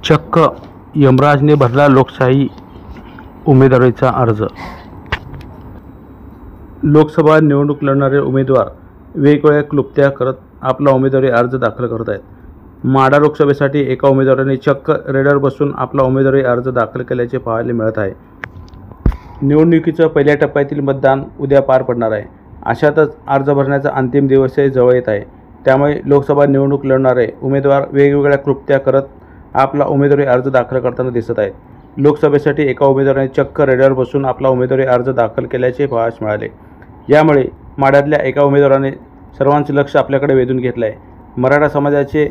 चक्क यमराजने भरला लोकशाही उमेदवारीचा अर्ज। लोकसभा निवडणूक लढणारे उमेदवार वेगवेगळ्या क्लुप्त्या करत आपला उमेदवारी अर्ज दाखल करत आहेत। माढा लोकसभेसाठी एका उमेदवाराने चक्क रेडर बसून आपला उमेदवारी अर्ज दाखल केल्याचे पाहायला मिळत आहे। निवडणुकीच्या पहिल्या टप्प्यातील मतदान उद्या पार पडणार आहे। अशातच अर्ज भरण्याचा अंतिम दिवसही जवळ येत आहे। त्यामुळे लोकसभा निवडणूक लढणारे उमेदवार वेगवेगळ्या क्लुप्त्या करत आपला उमेदवारी अर्ज दाखल करताना दिसत आहेत। लोकसभेसाठी एका उमेदवाराने चक्क रेडर बसून आपला उमेदवारी अर्ज दाखल केल्याचे पाहायला मिळाले। यामुळे माढ्यातल्या एका उमेदवाराने सर्वांचे लक्ष आपल्याकडे वेधून घेतले आहे। मराठा समाजाचे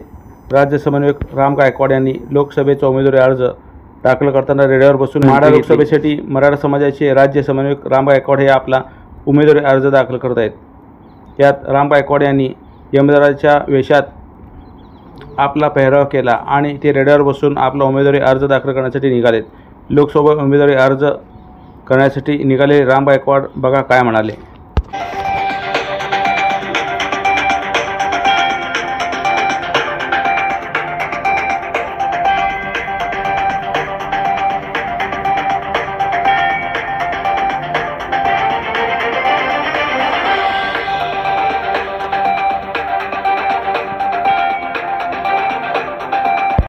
राज्य समन्वयक राम गायकवाड यांनी लोकसभेचा उमेदवारी अर्ज दाखल करताना रेडर बसून माढा लोकसभेसाठी मराठा समाजाचे राज्य समन्वयक राम गायकवाड हे आपला उमेदवारी अर्ज दाखल करत आहेत। त्यात राम गायकवाड यांनी यमराजाच्या वेशात आपला पेहराव केला आणि ते रेडर बसून आपला उमेदवारी अर्ज दाखल करण्यासाठी निघालेत। लोकसभा उमेदवारी अर्ज करण्यासाठी निघालेले राम गायकवाड बघा काय म्हणाले।